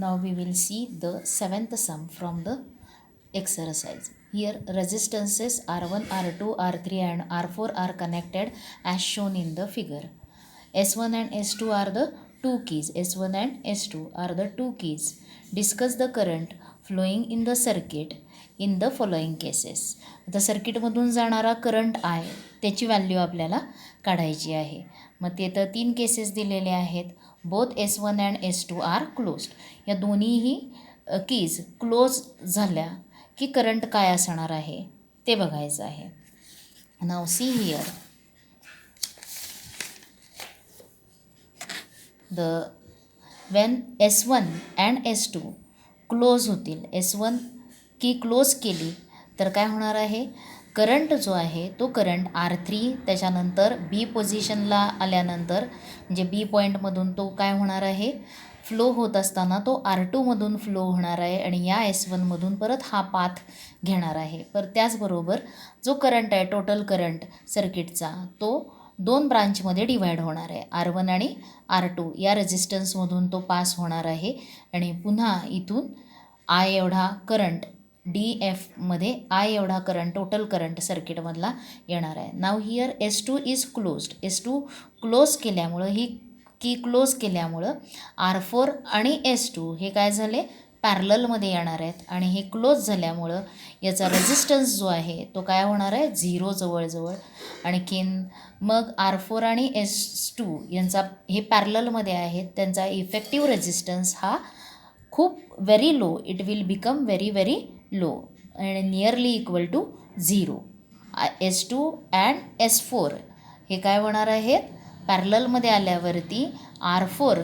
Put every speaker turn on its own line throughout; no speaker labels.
Now we will see the seventh sum from the exercise. Here resistances R1, R2, R3 and R4 are connected as shown in the figure. S1 and S2 are the two keys. S1 and S2 are the two keys. Discuss the current flowing in the circuit in the following cases. आता सर्किटमधून जाणारा current आहे त्याची value आपल्याला काढायची आहे. मग ते तर तीन केसेस दिलेले आहेत. Both S1 and S2 are closed. या दोन्हीही कीज क्लोज झाल्या की करंट काय असणार आहे ते बघायचं आहे. Now see here when S1 and S2 close होतील, S1 की क्लोज केली तर काय होणार आहे, करंट जो आहे तो करंट R3 त्याच्यानंतर बी पोझिशनला आल्यानंतर म्हणजे बी पॉईंटमधून तो काय होणार आहे, फ्लो होत असताना तो R2मधून फ्लो होणार आहे आणि या S1मधून परत हा पाथ घेणार आहे. पर त्याचबरोबर जो करंट आहे टोटल करंट सर्किटचा तो दोन ब्रांचमध्ये डिवाईड होणार आहे. R1 आणि R2 या रेझिस्टन्समधून तो पास होणार आहे आणि पुन्हा इथून आय एवढा करंट DFमध्ये आय एवढा करंट टोटल करंट सर्किटमधला येणार आहे. Now here S2 is closed. S2 close केल्यामुळं ही की क्लोज केल्यामुळं R4 आणि S2 हे काय झाले पॅरललमध्ये येणार आहेत आणि हे क्लोज झाल्यामुळं याचा रेझिस्टन्स जो आहे तो काय होणार आहे, झिरो जवळजवळ. आणखीन मग R4 आणि S2 यांचा हे पॅरललमध्ये आहेत, त्यांचा इफेक्टिव्ह रेझिस्टन्स हा खूप very low, it will become very low आणि nearly equal to zero. S2 and S4 हे काय होणार आहेत, पॅरललमध्ये आल्यावरती R4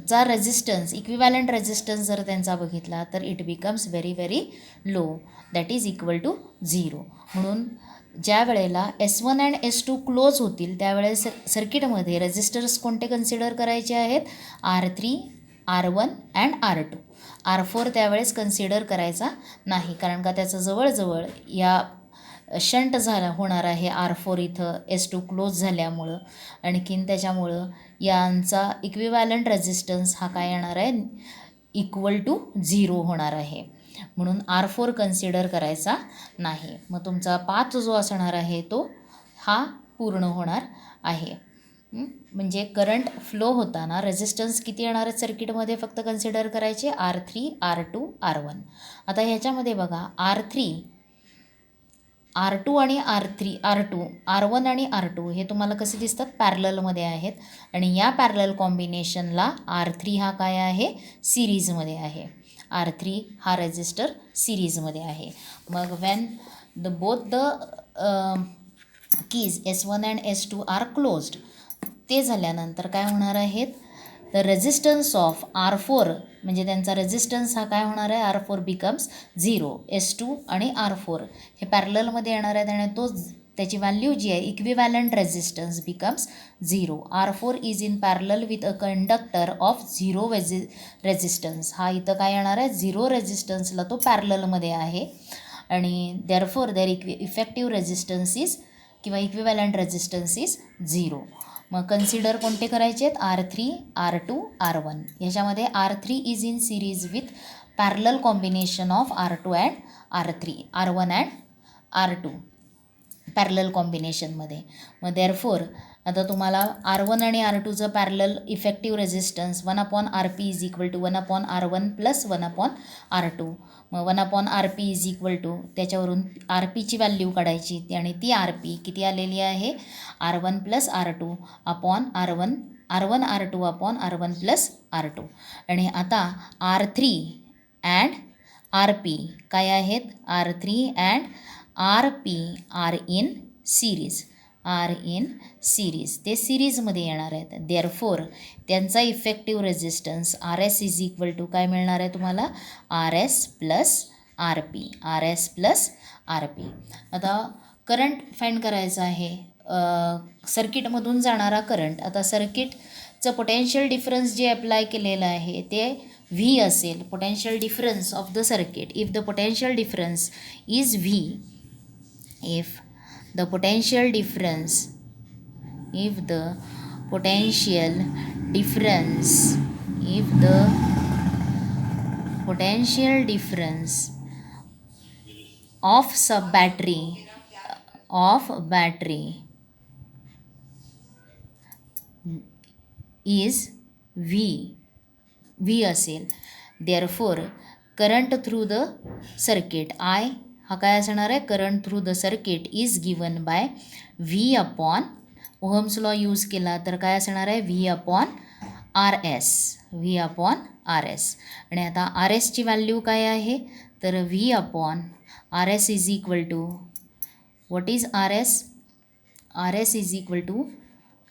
चा रेझिस्टन्स इक्विवॅलंट रेझिस्टन्स जर त्यांचा बघितला तर it becomes very low, that is equal to zero. म्हणून ज्या वेळेला S1 अँड S2 क्लोज होतील त्यावेळेस सर्किटमध्ये रेझिस्टर्स कोणते कन्सिडर करायचे आहेत, R3, R1 and R2. R4 त्यावेळेस कन्सिडर करायचा नाही, कारण का त्याचं जवळजवळ या शंट होणार आहे R4 इथं S2 क्लोज झाल्यामुळं. आणखीन त्याच्यामुळं यांचा इक्विवॅलंट रेझिस्टन्स हा काय येणार आहे, इक्वल टू झिरो होणार आहे. म्हणून R4 कन्सिडर करायचा नाही. मग तुमचा पाथ जो असणार आहे तो हा पूर्ण होणार आहे. म्हणजे करंट फ्लो होताना रेझिस्टन्स किती येणार आहेत सर्किटमध्ये फक्त कन्सिडर करायचे, R3, R2, R1. आता ह्याच्यामध्ये बघा R2 आणि R1 आणि R2 हे तुम्हाला कसे दिसतात, पॅरललमध्ये आहेत आणि या पॅरलल कॉम्बिनेशनला R3 हा काय आहे, सिरीजमध्ये आहे. R3 हा रेझिस्टर सिरीजमध्ये आहे. मग when both the keys S1 and S2 are closed, ते झाल्यानंतर काय होणार आहेत, द रेझिस्टन्स ऑफ R4 म्हणजे त्यांचा रेझिस्टन्स हा काय होणार आहे, R4 बिकम्स झिरो. S2 आणि R4 हे पॅरललमध्ये येणार आहेत आणि तो त्याची व्हॅल्यू जी आहे equivalent resistance becomes zero. R4 is in parallel with a conductor of zero resistance. हा इथं काय येणार आहे, झिरो रेझिस्टन्सला तो पॅरललमध्ये आहे आणि देअरफॉर इफेक्टिव्ह रेझिस्टन्स इज किंवा इक्विवॅलंट रेझिस्टन्स इज झिरो. मग कन्सिडर कोणते करायचे आहेत, R3, R2, R1. ह्याच्यामध्ये R3 is in series with parallel combination of R2 and R3, R1 and R2 parallel कॉम्बिनेशनमध्ये. मग देअरफोर आता तुम्हाला R1 आणि R2चं parallel effective resistance 1/RP is equal to 1/R1 plus 1/R2. मग 1/RP इज इक्वल टू त्याच्यावरून RPची value काढायची आणि ती RP किती आलेली आहे, R1 plus R2 upon R1 R2 upon R1 plus R2. आणि आता R3 अँड RP काय आहेत, R3 and RP are in series, ते सिरीजमध्ये येणार आहेत. देअरफोर त्यांचा effective resistance RS is equal to काय मिळणार आहे तुम्हाला, RS प्लस RP. आता करंट फाइंड करायचं आहे, सर्किटमधून जाणारा करंट. आता सर्किटचं पोटेन्शियल डिफरन्स जे अप्लाय केलेलं आहे ते V असेल, potential difference of the circuit. If the potential difference is V, if the potential difference if the potential difference of battery is V असेल, therefore current through the circuit I हा काय असणार आहे, current through the circuit is given by V upon Ohm's law use केला तर काय असणार आहे, V अपॉन आर एस. आणि आता आर एसची व्हॅल्यू काय आहे, तर V upon R S is equal to, what is R S, R S is equal to,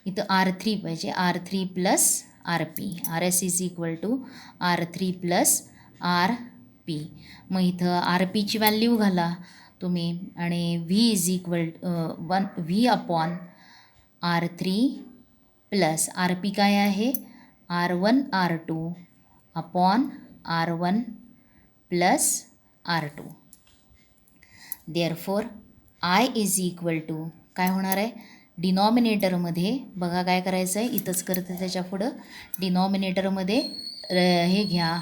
इथं R3 पाहिजे, R3 plus R P, R S is equal to R3 plus R P. मग इथं R पीची value घाला तुम्ही आणि V is equal V upon R3 plus R P काय आहे, R1 R2 upon R1 plus R2. Therefore I is equal to काय होणार आहे, डिनॉमिनेटरमध्ये बघा काय करायचं आहे, इथंच करते त्याच्या पुढं डिनॉमिनेटरमध्ये हे घ्या,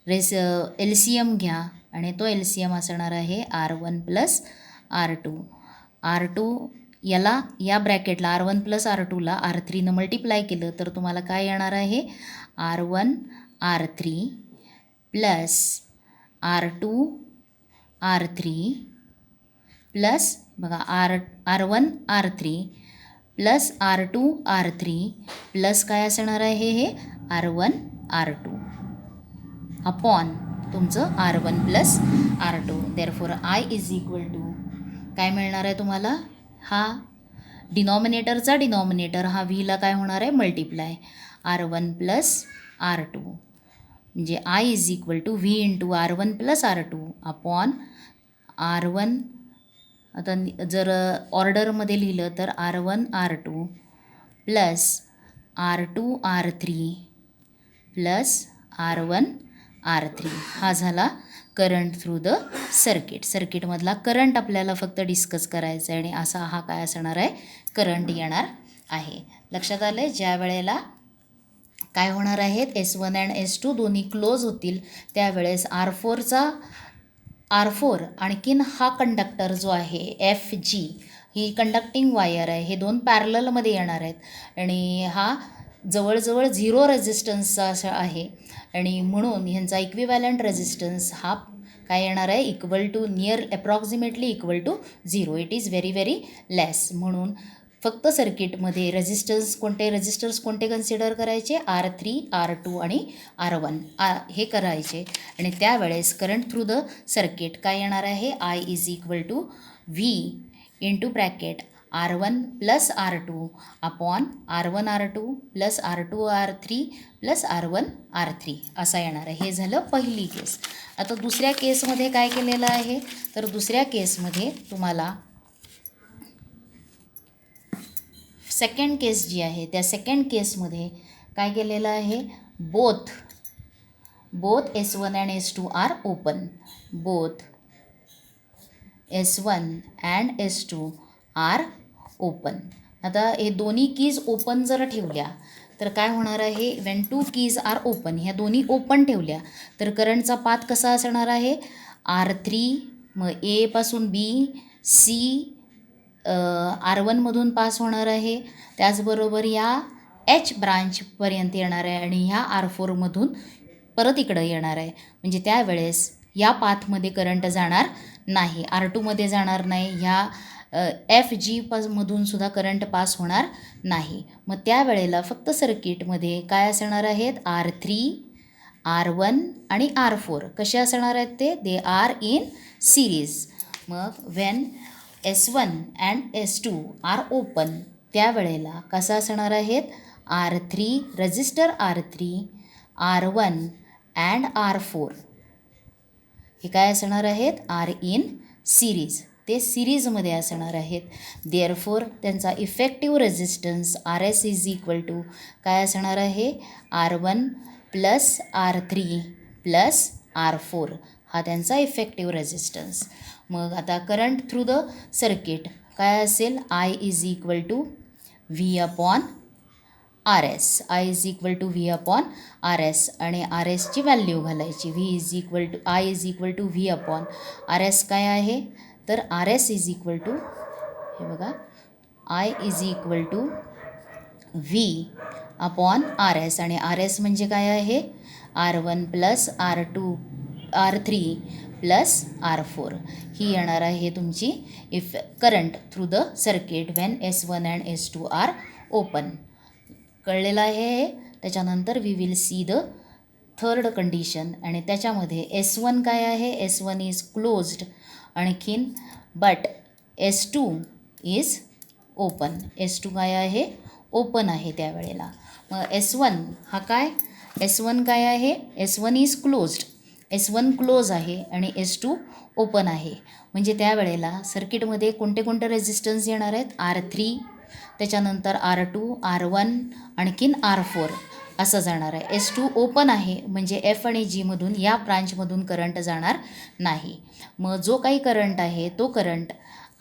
LCM घ्या आणि तो LCM असणार आहे R1 प्लस R2 याला या ब्रॅकेटला R1 प्लस R2ला R3नं मल्टिप्लाय केलं तर तुम्हाला काय येणार आहे, R1 R3 plus R2 R3 plus बघा R1 R3 plus R2 R3 plus काय असणार आहे, हे R1 R2 अपॉन तुमचं R1 plus R2. Therefore I is equal to काय मिळणार आहे तुम्हाला, हा डिनॉमिनेटरचा डिनॉमिनेटर हा व्हीला काय होणार आहे, मल्टिप्लाय R1 प्लस R2 म्हणजे I is equal to V into R1 plus R2 upon R1. आता जर ऑर्डरमध्ये लिहिलं तर R1 R2 plus R2 R3 plus R1 R3 हा झाला करंट थ्रू द सर्किटमधला करंट आपल्याला फक्त डिस्कस करायचा आहे आणि असा हा काय असणार आहे, करंट येणार आहे. लक्षात आलं आहे, ज्या वेळेला काय होणार आहेत, S1 अँड S2 दोन्ही क्लोज होतील त्यावेळेस R4 आणखीन हा कंडक्टर जो आहे FG ही कंडक्टिंग वायर आहे, हे दोन पॅरललमध्ये येणार आहेत आणि हा जवळजवळ 0 रेझिस्टन्सचा असा आहे आणि म्हणून ह्यांचा इक्विवॅलंट रेझिस्टन्स हा काय येणार आहे, equal to approximately equal to 0. It is very very less. म्हणून फक्त सर्किटमध्ये रेझिस्टर्स कोणते कन्सिडर करायचे, R3 R2 आणि R1 हे करायचे आणि त्यावेळेस करंट थ्रू द सर्किट काय येणार आहे, I is equal to V into bracket R1 plus R2 upon R1 R2 plus R2 R3 plus R1 R3 असा येणार आहे. हे झालं पहिली केस. आता दुसऱ्या केसमध्ये काय केलेलं आहे, तर दुसऱ्या केसमध्ये तुम्हाला सेकंड केस जी आहे त्या सेकंड केसमध्ये काय केलेलं आहे, both S1 and S2 are open, both S1 and S2 are open. आता हे दोन्ही कीज ओपन जर ठेवल्या तर काय होणार आहे, when two keys are open, ह्या दोन्ही ओपन ठेवल्या तर करंटचा पाथ कसा असणार आहे, R3 मग A पासून B C R1मधून पास होणार आहे, त्याचबरोबर या H ब्रांचपर्यंत येणार आहे आणि ह्या R4मधून परत इकडं येणार आहे. म्हणजे त्यावेळेस या पाथमध्ये करंट जाणार नाही, R2मध्ये जाणार नाही, ह्या FG मधून सुद्धा करंट पास होणार नाही. मग त्यावेळेला फक्त सर्किटमध्ये काय असणार आहेत, R3 R1 आणि R4 कसे असणार आहेत, दे आर इन सिरीज. मग when S1 and S2 are open त्यावेळेला कसं असणार आहेत, R3 register R3 R1 and R4 हे काय असणार आहेत, आर इन सिरीज, ते सिरीजमध्ये असणार आहेत. देअरफोर त्यांचा effective resistance RS is equal to काय असणार आहे, R1 plus R3 plus R4 हा त्यांचा इफेक्टिव्ह रेझिस्टन्स. मग आता करंट थ्रू द सर्किट काय असेल, I is equal to V upon R S. I is equal to V upon R S आणि आर एसची व्हॅल्यू घालायची. I is equal to V upon R S काय आहे तर R S is equal to हे बघा I is equal to V upon R S आणि R S म्हणजे काय आहे R1 plus R2 R3 plus R4 ही येणार आहे तुमची current through the circuit when S1 and S2 are open. कळलेलं आहे हे. त्याच्यानंतर we will see the third condition आणि त्याच्यामध्ये S1 काय आहे S1 इज क्लोज्ड आणखीन but S2 is open. S2 काय आहे ओपन आहे त्यावेळेला. मग S1 हा काय S1 काय आहे S1 is closed. S1 close आहे आणि S2 ओपन आहे म्हणजे त्यावेळेला सर्किटमध्ये कोणते कोणते रेझिस्टन्स येणार आहेत R3 त्याच्यानंतर R2 R1 आणखीन R4 असं जाणार आहे. S2 ओपन आहे म्हणजे F आणि Gमधून या ब्रांचमधून करंट जाणार नाही. मग जो काही करंट आहे तो करंट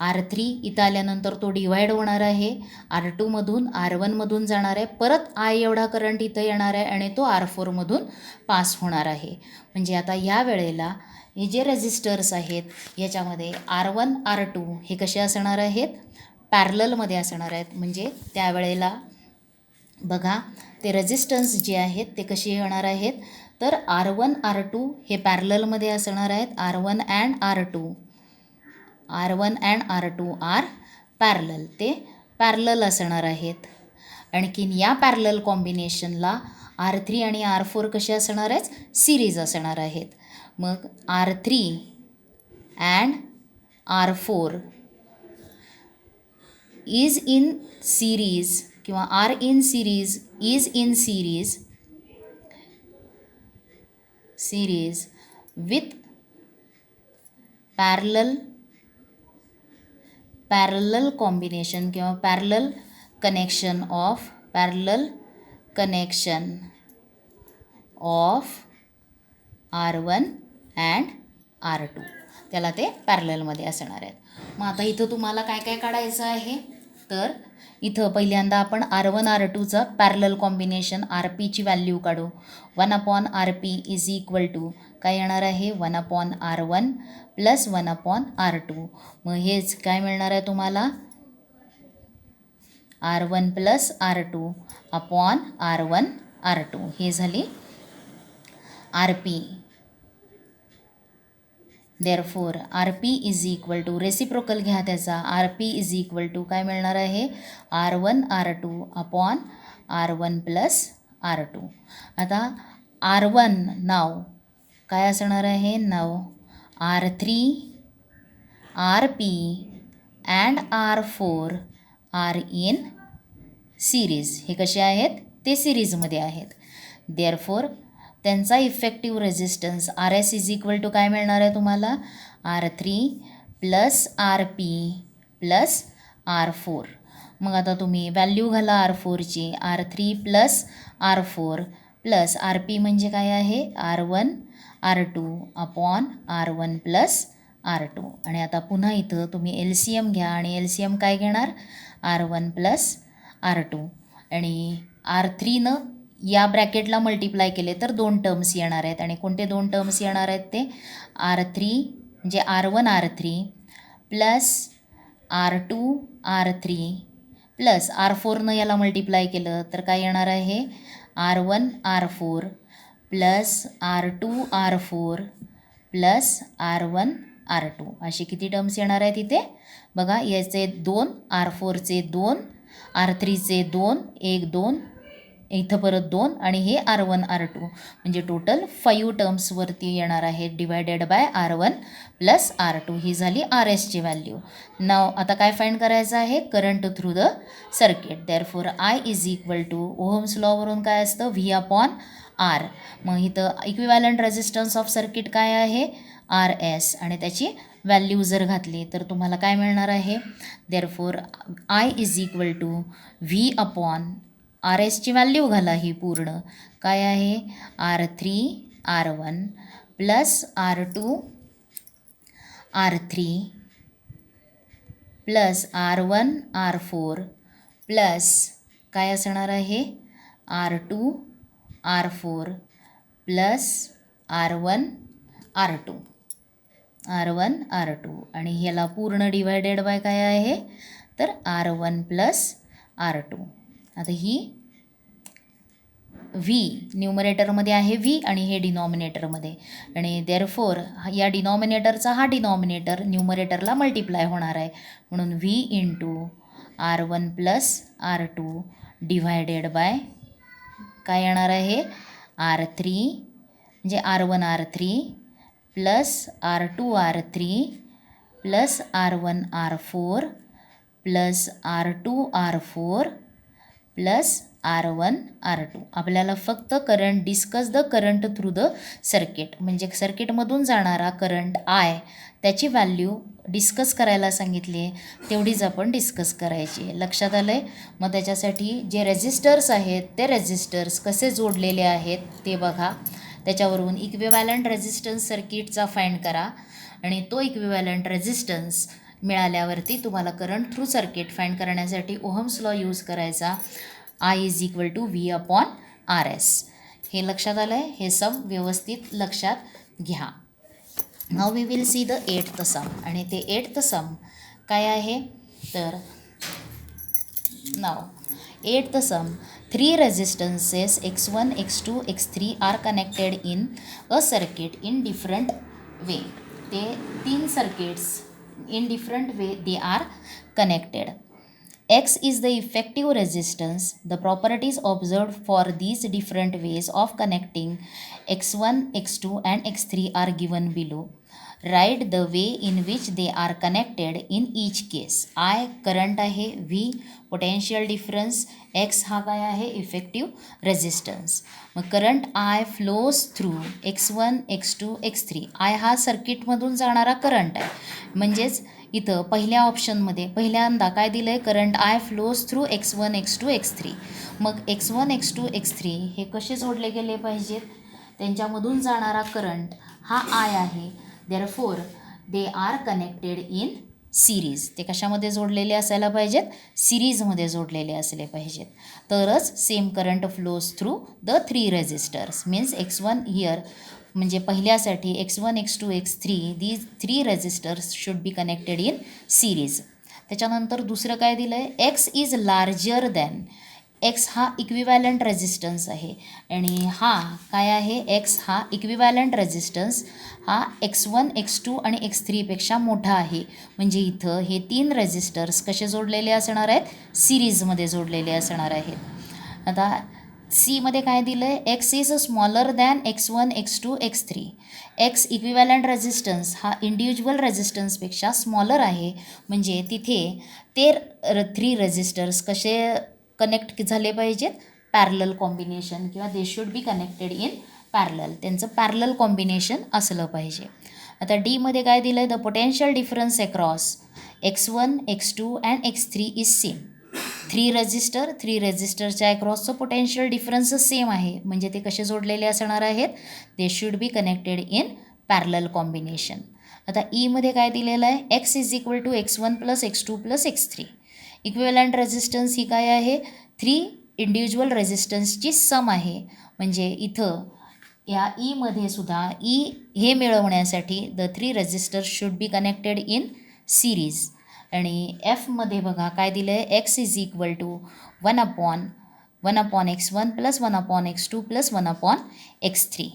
R3 इथं आल्यानंतर तो डिवाईड होणार आहे R2मधून R1मधून जाणार आहे. परत I एवढा करंट इथं येणार आहे आणि तो R4मधून पास होणार आहे. म्हणजे आता या वेळेला हे जे रेझिस्टर्स आहेत याच्यामध्ये R1 R2 हे कसे असणार आहेत पॅरललमध्ये असणार आहेत. म्हणजे त्यावेळेला बघा ते रेझिस्टन्स जे आहेत ते कसे येणार आहेत तर R1 R2 हे पॅरललमध्ये असणार आहेत. R1 and R2 are parallel ते पॅरलल असणार आहेत. आणखीन या पॅरलल कॉम्बिनेशनला R3 आणि R4 कसे असणार आहेत सिरीज असणार आहेत. मग R3 and R4 is in series किंवा are in series is in series with parallel combination किंवा parallel connection of R1 and R2 त्याला ते पॅरललमध्ये असणार आहेत. मग आता इथं तुम्हाला काय काय काढायचं आहे तर इथं पहिल्यांदा आपण R1 R2चं पॅरलल कॉम्बिनेशन RPची व्हॅल्यू काढू. 1/RP इज इक्वल टू काय येणार आहे 1/R1 प्लस 1/R2. मग हेच काय मिळणार आहे तुम्हाला R1 plus R2 upon R1 R2 हे झाली RP. Therefore RP is equal to reciprocal घ्या त्याचा RP इज इक्वल टू काय मिळणार आहे R1 R2 upon R1 plus R2. आता R1 नाव काय असणार आहे नाव R3 RP and R4 are in series. हे कसे आहेत ते सिरीजमध्ये आहेत. देअरफोर त्यांचा effective resistance RS is equal to काय मिळणार आहे तुम्हाला R3 plus RP plus R4. मग आता तुम्ही व्हॅल्यू घाला R4ची R3 plus R4 plus RP म्हणजे काय आहे R1 R2 upon R1 plus R2. आणि आता पुन्हा इथं तुम्ही LCM घ्या आणि LCM काय घेणार R1 प्लस R2 आणि R3नं या ब्रॅकेटला मल्टिप्लाय केले तर 2 टर्म्स येणार आहेत. आणि कोणते 2 टर्म्स येणार आहेत ते R3 म्हणजे R1 R3 plus R2 R3 plus R4नं याला मल्टिप्लाय केलं तर काय येणार आहे R1 R4 plus R2 R4 plus R1 R2 असे किती टर्म्स येणार आहेत इथे बघा. याचे 2 R4चे 2 R3चे 2 1 2 इथं परत 2 आणि हे R1 R2 म्हणजे टोटल 5 टर्म्सवरती येणार आहे divided by R1 plus R2. ही झाली RSची व्हॅल्यू. नाव आता काय फाइंड करायचं आहे current through the circuit. Therefore I is equal to ohm's लॉवरून काय असतं V अपॉन R. मग इथं इक्विव्हॅलंट रेझिस्टन्स ऑफ सर्किट काय आहे RS आणि त्याची व्हॅल्यू जर घातली तर तुम्हाला काय मिळणार आहे therefore I is equal to V upon RSची व्हॅल्यू घाला ही पूर्ण काय आहे R3 R1 plus R2 R3 plus R1 R4 plus काय असणार आहे R2 R4 plus R1 R2 R1 R2 आणि ह्याला पूर्ण डिवायडेड बाय काय आहे तर R1 प्लस R2. आता ही व्ही न्यूमरेटरमध्ये आहे व्ही आणि हे डिनॉमिनेटरमध्ये आणि देअरफोर या डिनॉमिनेटरचा हा डिनॉमिनेटर न्यूमरेटरला मल्टिप्लाय होणार आहे म्हणून V into R1 plus R2 divided by काय येणार आहे R3 म्हणजे R1 R3 plus R2 R3 plus R1 R4 plus R2 R4 plus R1 R2. आपल्याला फक्त current discuss the current through the circuit म्हणजे सर्किटमधून जाणारा करंट आय त्याची व्हॅल्यू डिस्कस करायला सांगितली आहे तेवढीच आपण डिस्कस करायची आहे. लक्षात आलं आहे. मग त्याच्यासाठी जे रेजिस्टर्स आहेत ते रेजिस्टर्स कसे जोडलेले आहेत ते बघा. त्याच्यावरून इक्विव्हॅलंट रेजिस्टन्स सर्किटचा फाइंड करा आणि तो इक्विव्हॅलंट रेजिस्टन्स मिळाल्यावरती तुम्हाला करंट थ्रू सर्किट फाइंड करण्यासाठी ओहम्स लॉ यूज करायचा. I is equal to V upon R S. हे लक्षात आलं आहे. हे सम व्यवस्थित लक्षात घ्या. Now we will see the 8th sum आणि ते 8th सम काय आहे तर now 8th sum 3 resistances x1 x2 x3 are connected in a circuit in different way. ते 3 circuits in different way they are connected. X is the effective resistance. The properties observed for these different ways of connecting x1 x2 and x3 are given below. Write the way in which they are connected in each case. I current आहे, V potential difference, X हा काय आहे effective resistance. मग current I flows through x1 x2 x3. I हा सर्किटमधून जाणारा current आहे. म्हणजेच इथं पहिल्या ऑप्शनमध्ये पहिल्यांदा काय दिलं आहे current I flows through x1 x2 x3. मग x1 x2 x3 हे कसे जोडले गेले पाहिजेत त्यांच्यामधून जाणारा करंट हा I आहे. Therefore they are connected in series. ते कशामध्ये जोडलेले असायला पाहिजेत सिरीजमध्ये जोडलेले असले पाहिजेत तरच same current flows through the 3 resistors. Means x1 here म्हणजे पहिल्यासाठी x1 x2 x3 these 3 resistors should be connected in series. त्याच्यानंतर दुसरं काय दिलं आहे X is larger than. X हा इक्विव्हॅलंट रेजिस्टन्स आहे आणि हा काय आहे एक्स हा इक्विव्हॅलंट रेजिस्टन्स हा x1 x2 आणि x3पेक्षा मोठा आहे. म्हणजे इथं हे 3 रेजिस्टर्स कसे जोडलेले असणार आहेत सिरीजमध्ये जोडलेले असणार आहेत. आता सीमध्ये काय दिलं आहे X is smaller than x1 x2 x3. X equivalent resistance हा इंडिव्हिज्युअल रेजिस्टन्सपेक्षा स्मॉलर आहे म्हणजे तिथे ते 3 रेजिस्टर्स कसे कनेक्ट झाले पाहिजेत पॅरलल कॉम्बिनेशन किंवा दे should be connected in parallel. त्यांचं पॅरलल कॉम्बिनेशन असलं पाहिजे. आता डीमध्ये काय दिलं आहे the potential difference across x1 x2 and x3 is same. 3 रेजिस्टरच्या अक्रॉसचं पोटेन्शियल डिफरन्स सेम आहे म्हणजे ते कसे जोडलेले असणार आहेत they should be connected in parallel combination. आता ईमध्ये काय दिलेलं आहे X is equal to x1 plus x2 plus x3. Equivalent resistance ही काय आहे 3 इंडिव्हिज्युअल रेजिस्टन्सची सम आहे म्हणजे इथं या ईमध्ये सुद्धा ई हे मिळवण्यासाठी the 3 resistors should be connected in series. आणि एफमध्ये बघा काय दिलं आहे X is equal to 1 upon x1 plus 1 upon x2 plus 1 upon x3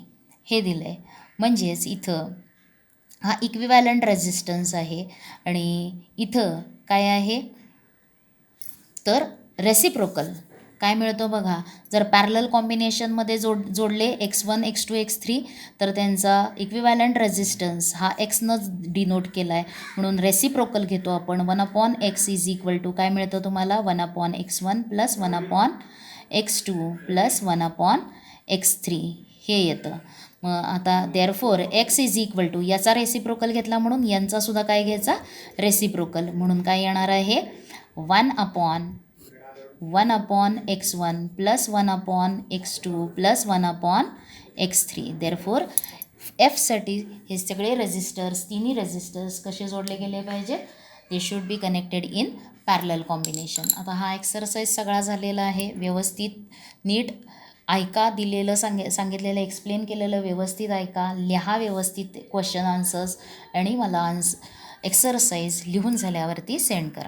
हे दिलं आहे. म्हणजेच इथं हा इक्विव्हॅलंट रेजिस्टन्स आहे आणि इथं काय आहे तर रेसिप्रोकल काय मिळतो बघा जर पॅरलल कॉम्बिनेशनमध्ये जोडले x1 x2 x3 तर त्यांचा इक्विव्हॅलंट रेजिस्टन्स हा एक्सनं डिनोट केला आहे म्हणून रेसिप्रोकल घेतो आपण 1 upon x is equal to काय मिळतं तुम्हाला 1 upon x1 plus 1 upon x2 plus 1 upon x3 हे येतं. मग आता therefore X is equal to याचा रेसिप्रोकल घेतला म्हणून यांचासुद्धा काय घ्यायचा रेसिप्रोकल म्हणून काय येणार आहे 1 upon x1 plus 1 upon x2 plus 1 upon x3. Therefore एफसाठी हे सगळे रेजिस्टर्स तिन्ही रेजिस्टर्स कसे जोडले गेले पाहिजेत they should be connected in parallel combination. आता हा एक्सरसाइज सगळा झालेला आहे. व्यवस्थित नीट ऐका, दिलेलं सांगितलेलं एक्सप्लेन केलेलं व्यवस्थित ऐका, लिहा व्यवस्थित क्वेश्चन आन्सर्स आणि मला एक्सरसाइज लिहून झाल्यावरती सेंड करा.